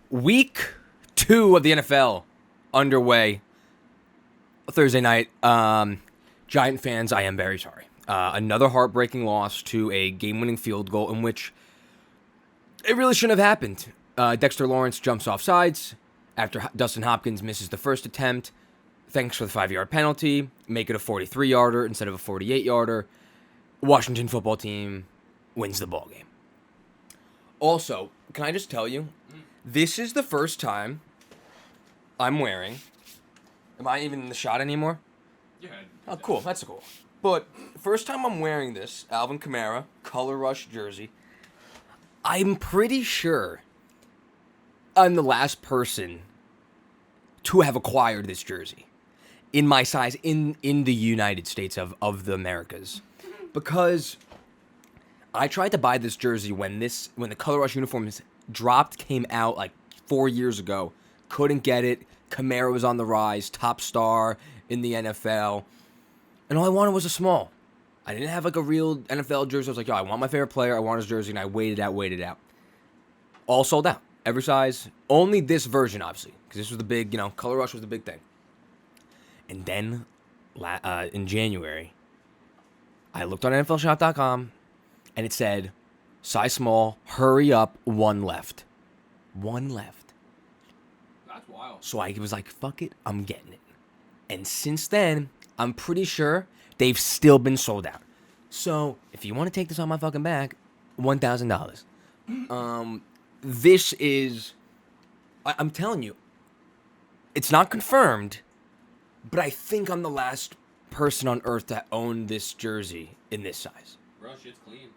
Week 2 of the NFL underway. Thursday night. Giant fans, I am very sorry. Another heartbreaking loss to a game-winning field goal in which it really shouldn't have happened. Dexter Lawrence jumps off sides after Dustin Hopkins misses the first attempt. Thanks for the 5-yard penalty. Make it a 43-yarder instead of a 48-yarder. Washington football team wins the ball game. Also, can I just tell you, this is the first time I'm wearing... Am I even in the shot anymore? Yeah. Oh, cool. That's cool. But first time I'm wearing this Alvin Kamara Color Rush jersey. I'm pretty sure I'm the last person to have acquired this jersey in my size in the United States of the Americas. Because I tried to buy this jersey when the Color Rush uniforms came out like 4 years ago. Couldn't get it. Kamara was on the rise, top star in the NFL. And all I wanted was a small. I didn't have like a real NFL jersey. I was like, yo, I want my favorite player. I want his jersey. And I waited out. All sold out. Every size. Only this version, obviously. Because this was the big, Color Rush was the big thing. And then in January, I looked on NFLshop.com and it said, size small, hurry up, one left. One left. That's wild. So I was like, fuck it, I'm getting it. And since then, I'm pretty sure they've still been sold out. So if you want to take this on my fucking back, $1,000. This is, I'm telling you, it's not confirmed, but I think I'm the last person on earth to own this jersey in this size. Bro, shit's clean.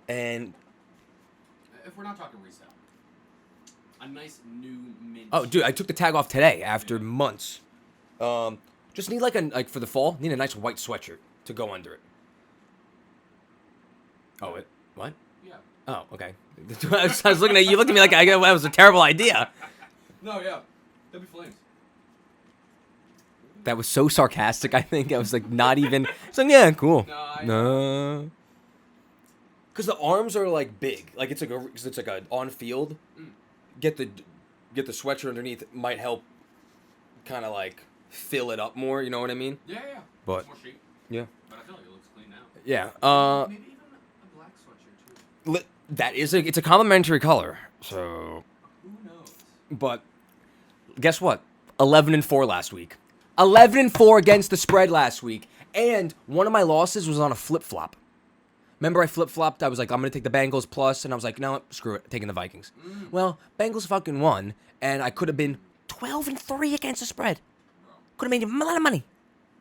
And if we're not talking resale, a nice new mint. oh, dude, I took the tag off today after months. Just need for the fall, need a nice white sweatshirt to go under it. Oh, what? Yeah. Oh, okay. I was looking at you. Looked at me like that was a terrible idea. No, yeah. That'd be flames. That was so sarcastic. I think I was like not even. It's like, yeah, cool. No. Because the arms are like big. Like it's like a on field. Get the sweatshirt underneath might help. Kind of like fill it up more. You know what I mean? Yeah. But It's more chic. yeah. But I feel like it looks clean now. Yeah. Maybe even a black sweatshirt too. It's a complimentary color. So. Who knows? But guess what? 11-4 last week. 11-4 against the spread last week. And one of my losses was on a flip-flop. Remember I flip-flopped? I was like, I'm going to take the Bengals plus. And I was like, no, screw it. Taking the Vikings. Well, Bengals fucking won. And I could have been 12-3 against the spread. Could have made a lot of money.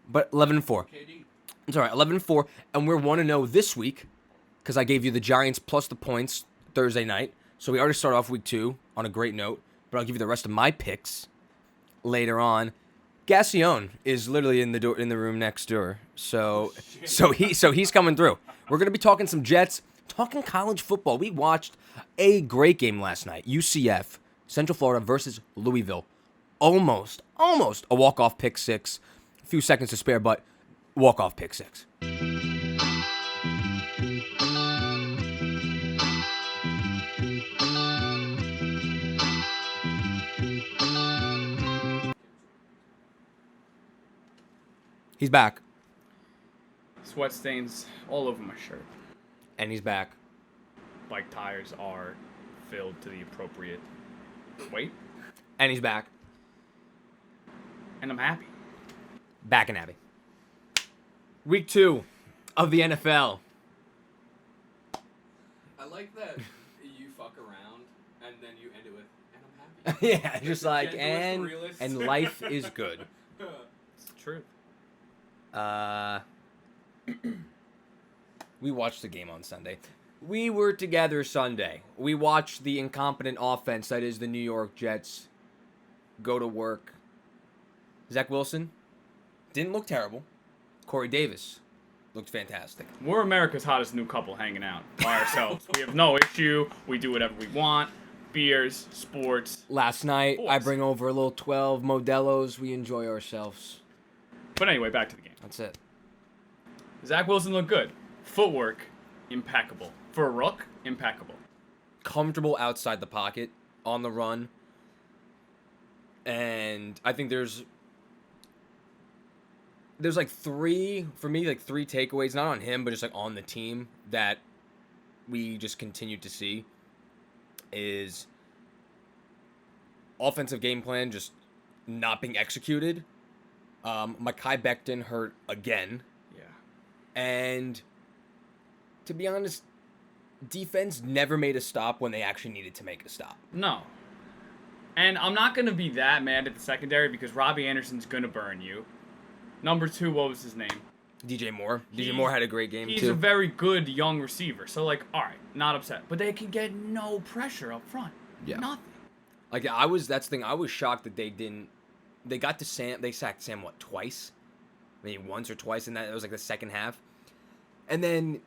But 11-4. KD. It's all right. 11-4. And we're 1-0 this week. Because I gave you the Giants plus the points Thursday night. So we already start off week 2 on a great note. But I'll give you the rest of my picks later on. Gassion is literally in the room next door. So he's coming through. We're gonna be talking some Jets, talking college football. We watched a great game last night. UCF, Central Florida versus Louisville. Almost a walk-off pick six. A few seconds to spare, but walk-off pick six. He's back. Sweat stains all over my shirt. And he's back. Bike tires are filled to the appropriate weight. And he's back. And I'm happy. Back and happy. Week 2 of the NFL. I like that you fuck around and then you end it with, and I'm happy. Yeah, just like, Gentlest realist. and life is good. It's the truth. We watched the game on Sunday. We were together Sunday. We watched the incompetent offense that is the New York Jets go to work. Zach Wilson didn't look terrible. Corey Davis looked fantastic. We're America's hottest new couple hanging out by ourselves. We have no issue. We do whatever we want. Beers, sports. Last night, I Boys. bring over a little 12 Modelo's. We enjoy ourselves. But anyway, back to the game. That's it. Zach Wilson looked good. Footwork, impeccable. For a rook, impeccable. Comfortable outside the pocket, on the run. And I think there's like three takeaways, not on him, but just like on the team that we just continue to see is offensive game plan just not being executed. Mekhi Becton hurt again. Yeah. And to be honest, defense never made a stop when they actually needed to make a stop. No. And I'm not going to be that mad at the secondary because Robbie Anderson's going to burn you. Number 2, what was his name? DJ Moore. DJ Moore had a great game, he's too. a very good young receiver. So, like, all right, not upset. But they can get no pressure up front. Yeah. Nothing. Like, that's the thing. I was shocked that they didn't. They got to Sam. They sacked Sam, what, twice? Maybe once or twice, and that it was like the second half. And then,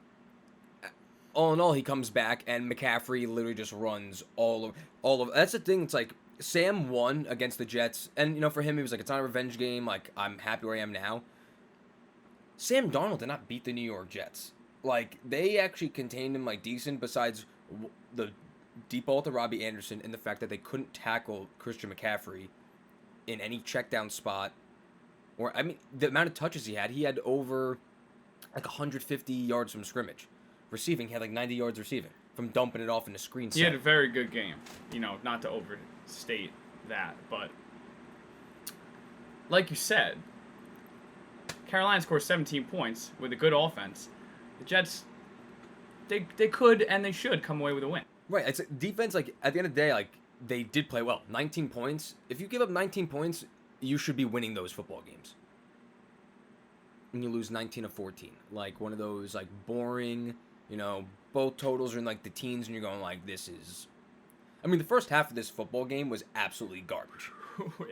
all in all, he comes back, and McCaffrey literally just runs all over. That's the thing. It's like, Sam won against the Jets, and, you know, for him, he was like, it's not a revenge game. Like, I'm happy where I am now. Sam Darnold did not beat the New York Jets. Like, they actually contained him, like, decent, besides the deep ball to Robbie Anderson and the fact that they couldn't tackle Christian McCaffrey in any check down spot. Or, I mean, the amount of touches he had over, like, 150 yards from scrimmage. Receiving, he had, like, 90 yards receiving from dumping it off in the screen set. He had a very good game. You know, not to overstate that, but like you said, Carolina scored 17 points with a good offense. The Jets, they could and they should come away with a win. Right. It's defense, like, at the end of the day, like, they did play well. 19 points. If you give up 19 points, you should be winning those football games. And you lose 19 of 14. Like, one of those, like, boring, you know, both totals are in, like, the teens, and you're going, like, this is... I mean, the first half of this football game was absolutely garbage.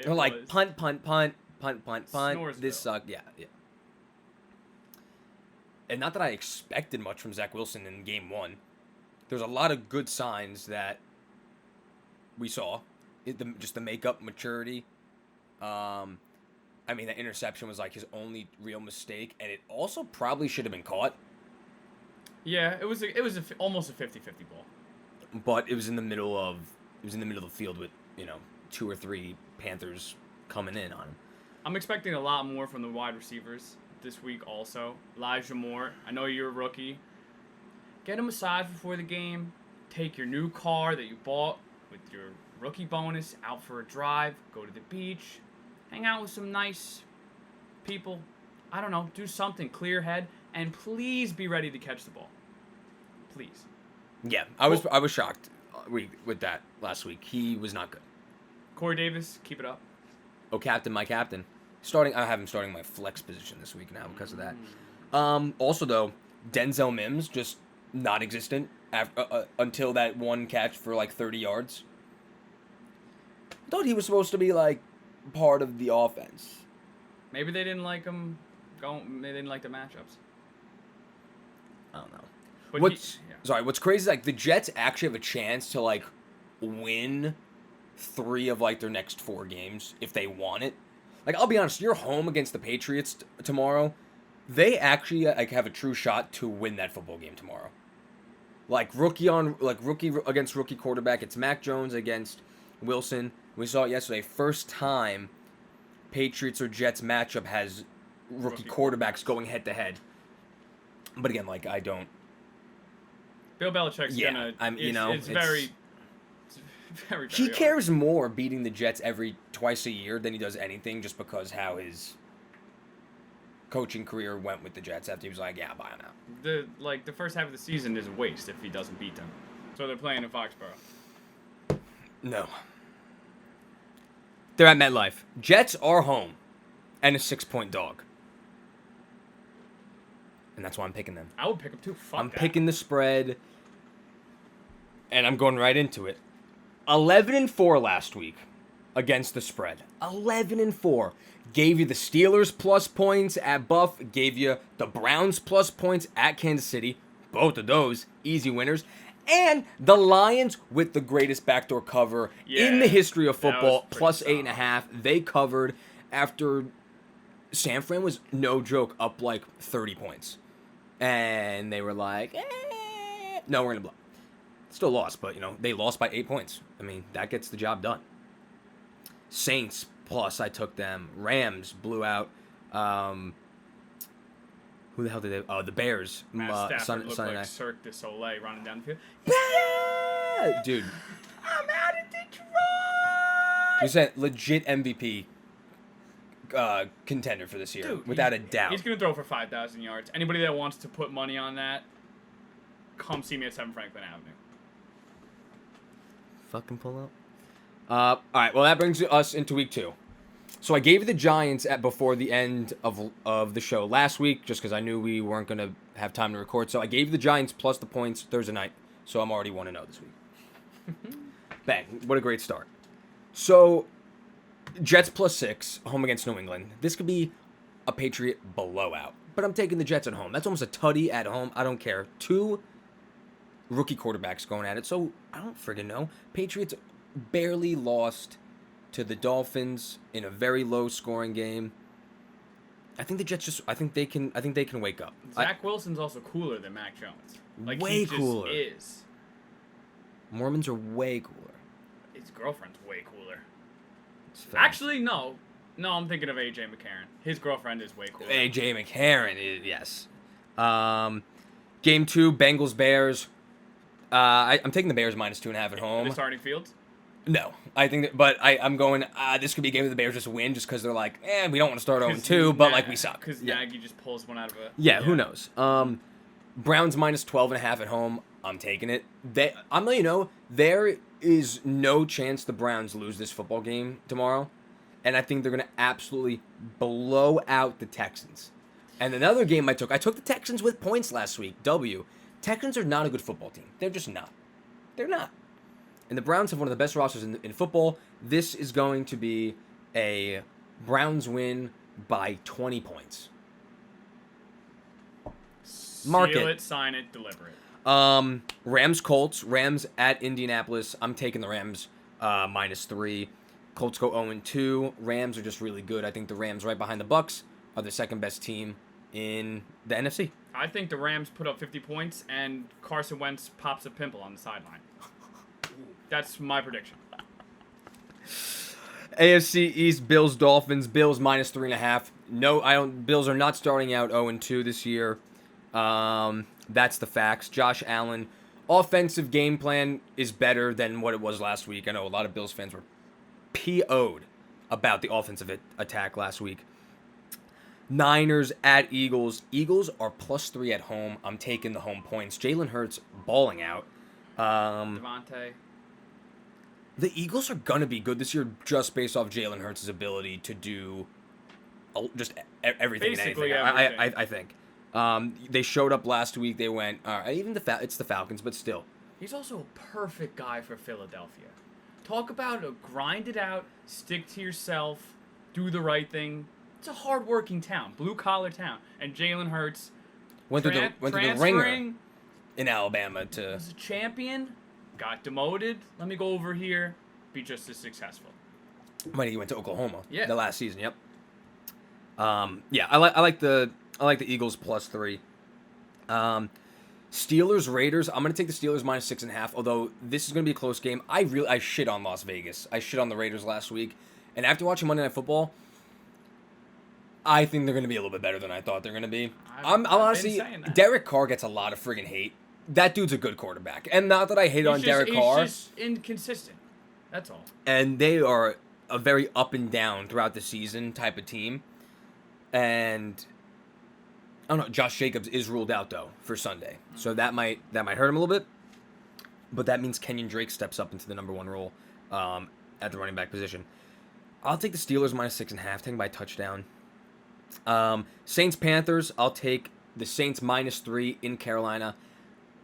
They're like, punt, punt, punt, punt, punt, punt. Snoresville. This sucked. Yeah. And not that I expected much from Zach Wilson in game 1. There's a lot of good signs that we saw. Just the makeup, maturity. I mean, that interception was like his only real mistake, and it also probably should have been caught. Yeah, it was almost a 50-50 ball. But it was in the middle of the field with, you know, 2 or 3 Panthers coming in on him. I'm expecting a lot more from the wide receivers this week also. Elijah Moore, I know you're a rookie. Get a massage before the game. Take your new car that you bought with your rookie bonus out for a drive. Go to the beach. Hang out with some nice people. I don't know. Do something. Clear head. And please be ready to catch the ball. Please. Yeah, I was shocked with that last week. He was not good. Corey Davis, keep it up. Oh, captain, my captain. I have him starting my flex position this week now because of that. Also, though, Denzel Mims just non-existent until that one catch for like 30 yards. I thought he was supposed to be like part of the offense. Maybe they didn't like him. They didn't like the matchups. I don't know. But What's crazy is like the Jets actually have a chance to like win 3 of like their next 4 games if they want it. Like, I'll be honest, you're home against the Patriots tomorrow. They actually like have a true shot to win that football game tomorrow. Like rookie against rookie quarterback. It's Mac Jones against Wilson. We saw it yesterday. First time Patriots or Jets matchup has rookie quarterbacks going head to head. But again, like I don't. Bill Belichick's gonna. It's very. He cares more beating the Jets twice a year than he does anything, just because how his coaching career went with the Jets after he was like, yeah, bye now. The first half of the season is a waste if he doesn't beat them. So they're playing in Foxborough. No. They're at MetLife. Jets are home and a 6-point dog. And that's why I'm picking them. I would pick them too. I'm picking the spread, and I'm going right into it. 11-4 last week against the spread. 11-4. Gave you the Steelers plus points at Buff. Gave you the Browns plus points at Kansas City. Both of those easy winners. And the Lions with the greatest backdoor cover in the history of football. Plus 8.5. They covered after San Fran was, no joke, up like 30 points. And they were like, no, we're going to blow. Still lost, but, you know, they lost by 8 points. I mean, that gets the job done. Saints plus, I took them. Rams blew out. Who the hell did they? Oh, the Bears. Matt Stafford looked Sunday like night. Cirque du Soleil running down the field. Yeah! Dude, I'm out of Detroit! you said legit MVP contender for this year, Dude, without a doubt. He's going to throw for 5,000 yards. Anybody that wants to put money on that, come see me at 7 Franklin Avenue. Fucking pull up. All right, well, that brings us into week 2. So I gave you the Giants at before the end of the show last week, just because I knew we weren't going to have time to record. So I gave you the Giants plus the points Thursday night. So I'm already 1-0 this week. Bang. What a great start. So, Jets plus 6, home against New England. This could be a Patriot blowout. But I'm taking the Jets at home. That's almost a tutty at home. I don't care. 2 rookie quarterbacks going at it. So, I don't friggin' know. Patriots barely lost to the Dolphins in a very low scoring game. I think the Jets I think they can wake up. Zach Wilson's also cooler than Mac Jones. Like, way he just cooler. is. Mormons are way cooler. His girlfriend's way cooler. It's fact. Actually, no. No, I'm thinking of AJ McCarron. His girlfriend is way cooler. AJ McCarron, yes. Game 2, Bengals Bears. I'm taking the Bears minus 2.5 at home. The starting fields? No, I think that, but I'm going. This could be a game that the Bears just win, just because they're like, we don't want to start 0-2, but like we suck. Because Nagy just pulls one out of a. Yeah, who knows? Browns minus 12.5 at home. I'm taking it. I'm letting you know there is no chance the Browns lose this football game tomorrow, and I think they're gonna absolutely blow out the Texans. And another game I took the Texans with points last week. Texans are not a good football team. They're just not. They're not. And the Browns have one of the best rosters in football. This is going to be a Browns win by 20 points. Mark Seal it. it, sign it, deliver it. Rams Colts. Rams at Indianapolis. I'm taking the Rams minus 3. Colts go 0-2. Rams are just really good. I think the Rams, right behind the Bucks, are the second best team in the NFC. I think the Rams put up 50 points and Carson Wentz pops a pimple on the sideline. That's my prediction. AFC East, Bills, Dolphins. Bills minus 3.5. No, Bills are not starting out 0-2 this year. That's the facts. Josh Allen, offensive game plan is better than what it was last week. I know a lot of Bills fans were PO'd about the offensive attack last week. Niners at Eagles. Eagles are plus 3 at home. I'm taking the home points. Jalen Hurts balling out. Devontae. The Eagles are going to be good this year just based off Jalen Hurts' ability to do just everything Basically and anything. everything. I think. They showed up last week. They went, even it's the Falcons, but still. He's also a perfect guy for Philadelphia. Talk about a grind it out, stick to yourself, do the right thing. It's a hard-working town, blue-collar town. And Jalen Hurts Went through the ringer in Alabama to... was a champion, got demoted. Let me go over here, be just as successful. When he went to Oklahoma. Yeah. The last season, yep. I like the Eagles plus 3. Steelers, Raiders. I'm going to take the Steelers minus 6.5, although this is going to be a close game. I shit on Las Vegas. I shit on the Raiders last week. And after watching Monday Night Football, I think they're going to be a little bit better than I thought they're going to be. I'm honestly, Derek Carr gets a lot of friggin' hate. That dude's a good quarterback. And not that I hate on Derek Carr. He's just inconsistent. That's all. And they are a very up and down throughout the season type of team. And I don't know, Josh Jacobs is ruled out though for Sunday. So that might hurt him a little bit. But that means Kenyon Drake steps up into the number 1 role at the running back position. I'll take the Steelers minus 6.5, taken by touchdown. Saints Panthers, I'll take the Saints minus 3 in Carolina.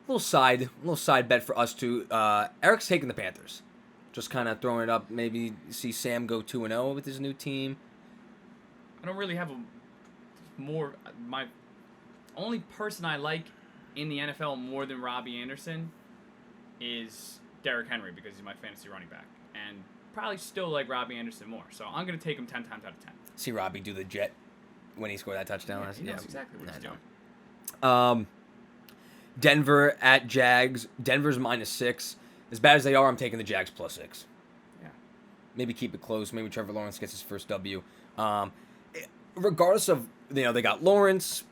Little side bet for us too. Eric's taking the Panthers. Just kind of throwing it up. Maybe see Sam go 2-0 with his new team. I don't really have my only person I like in the NFL more than Robbie Anderson is Derrick Henry because he's my fantasy running back. And probably still like Robbie Anderson more. So I'm going to take him 10 times out of 10. See Robbie do the jet when he scored that touchdown. Yeah, he knows exactly what he's doing. Denver at Jags. Denver's minus 6. As bad as they are, I'm taking the Jags plus 6. Yeah. Maybe keep it close. Maybe Trevor Lawrence gets his first W. Regardless of, they got Lawrence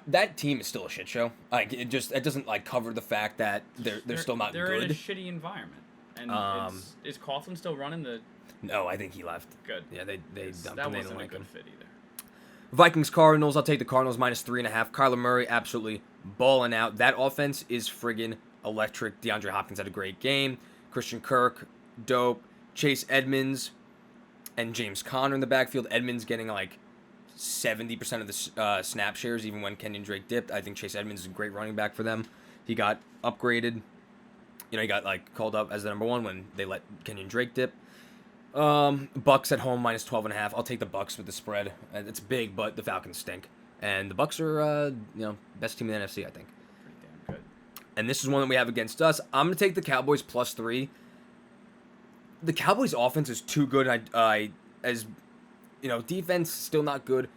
that team is still a shit show. Like it doesn't like cover the fact that they're still not they're good. They're in a shitty environment. And is Coughlin still running the? No, I think he left. Good. Yeah, they dumped him. That They wasn't didn't a like good him. fit either. Vikings Cardinals. I'll take the Cardinals minus 3.5. Kyler Murray absolutely balling out. That offense is friggin' electric. DeAndre Hopkins had a great game. Christian Kirk, dope. Chase Edmonds and James Conner in the backfield. Edmonds getting like 70% of the snap shares, even when Kenyon Drake dipped. I think Chase Edmonds is a great running back for them. He got upgraded. He got like called up as the number one when they let Kenyon Drake dip. Bucks at home minus 12.5. I'll take the Bucks with the spread. It's big, but the Falcons stink, and the Bucks are best team in the NFC, I think. Pretty damn good. And this is one that we have against us. I'm gonna take the Cowboys plus 3. The Cowboys' offense is too good. Defense still not good.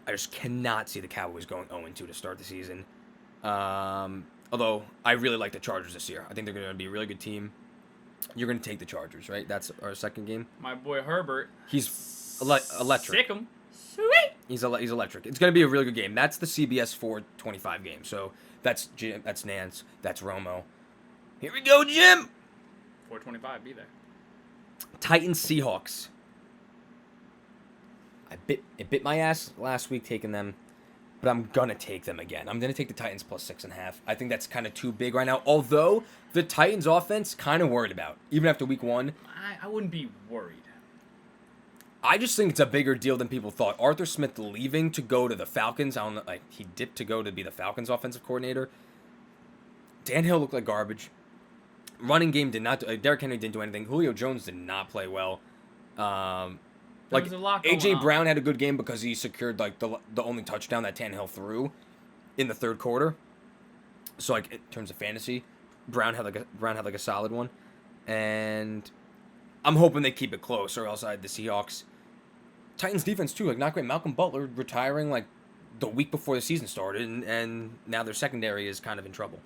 I just cannot see the Cowboys going 0-2 to start the season. Although I really like the Chargers this year. I think they're going to be a really good team. You're going to take the Chargers, right? That's our second game. My boy Herbert. He's electric. Sick 'em. Sweet. He's electric. It's going to be a really good game. That's the CBS 425 game. So that's Jim, that's Nance, that's Romo. Here we go, Jim. 425. Be there. Titans Seahawks. It bit my ass last week taking them, but I'm gonna take them again. I'm gonna take the Titans plus 6.5. I think that's kind of too big right now. Although the Titans offense, kind of worried about even after week 1. I wouldn't be worried. I just think it's a bigger deal than people thought. Arthur Smith leaving to go to the Falcons. I don't know, like he dipped to go to be the Falcons offensive coordinator. Dan Hill looked like garbage. Running game did not. Derrick Henry didn't do anything. Julio Jones did not play well. There was a lot going AJ on. Brown had a good game because he secured like the only touchdown that Tannehill threw in the third quarter. So like in terms of fantasy, Brown had like a solid one, and I'm hoping they keep it close, or else I had the Seahawks. Titans defense too, like not great. Malcolm Butler retiring like the week before the season started, and now their secondary is kind of in trouble.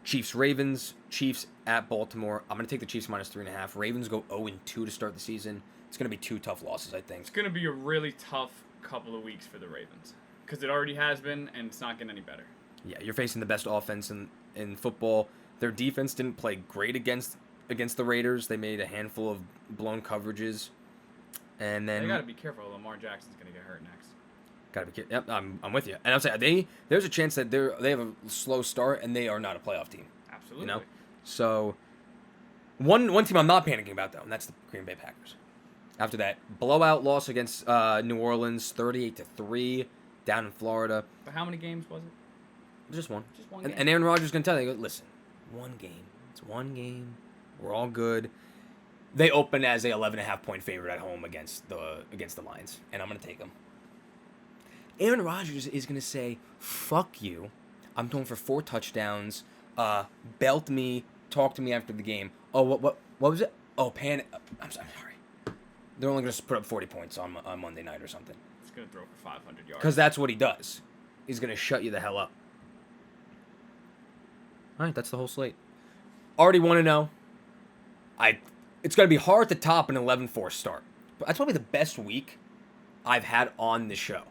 Chiefs Ravens. Chiefs at Baltimore. I'm gonna take the Chiefs minus 3.5. Ravens go 0-2 to start the season. It's gonna be 2 tough losses, I think. It's going to be a really tough couple of weeks for the Ravens. Because it already has been, and it's not getting any better. Yeah, you're facing the best offense in football. Their defense didn't play great against the Raiders. They made a handful of blown coverages, and then They got to be careful. Lamar Jackson's going to get hurt next. gotta be kidding. Yep, I'm with you. And I'm saying there's a chance that they have a slow start and they are not a playoff team. Absolutely. So one team I'm not panicking about though, and that's the Green Bay Packers. After that blowout loss against New Orleans, 38-3 down in Florida. But how many games was it? Just one. Just one game. And Aaron Rodgers gonna tell you, listen, one game. It's one game. We're all good. They open as a 11.5 point favorite at home against the Lions, and I'm gonna take them. Aaron Rodgers is gonna say, "Fuck you. I'm going for 4 touchdowns. Belt me. Talk to me after the game. Oh, what was it? Oh, I'm sorry. They're only gonna put up 40 points on Monday night or something. He's going to throw for 500 yards. Because that's what he does. He's gonna shut you the hell up. All right, that's the whole slate. Already want to know. It's going to be hard to top an 11-4 start. But that's probably the best week I've had on the show.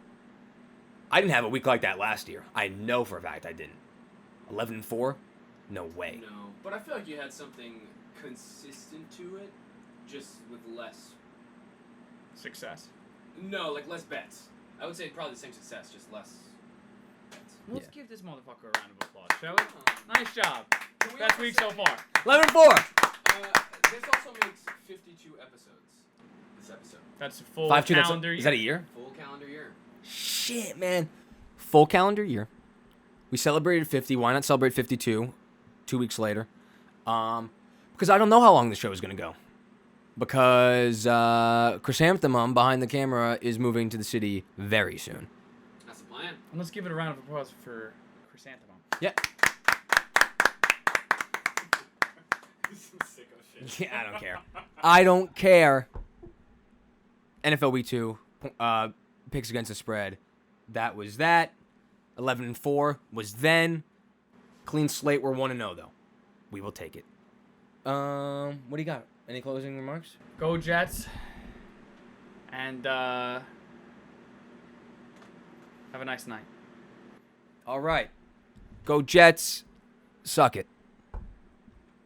I didn't have a week like that last year. I know for a fact I didn't. 11-4? No way. No, but I feel like you had something consistent to it, just with less. Success. No, like less bets. I would say probably the same success, just less bets. Let's Yeah. give this motherfucker a round of applause, shall we? Nice job. Can we Best also week so say, far. 11-4! This also makes 52 episodes. This episode. That's a full 5-2, calendar is that a year? Full calendar year. Shit, man. Full calendar year. We celebrated 50. Why not celebrate 52 2 weeks later? Because I don't know how long the show is going to go. Because Chrysanthemum behind the camera is moving to the city very soon. That's the plan. And let's give it a round of applause for Chrysanthemum. Yeah. Some sicko shit. Yeah, I don't care. I don't care. NFL Week 2, picks against the spread. That was that. 11-4 was then. Clean slate, we're 1-0 though. We will take it. What do you got? Any closing remarks? Go Jets. And have a nice night. All right. Go Jets. Suck it.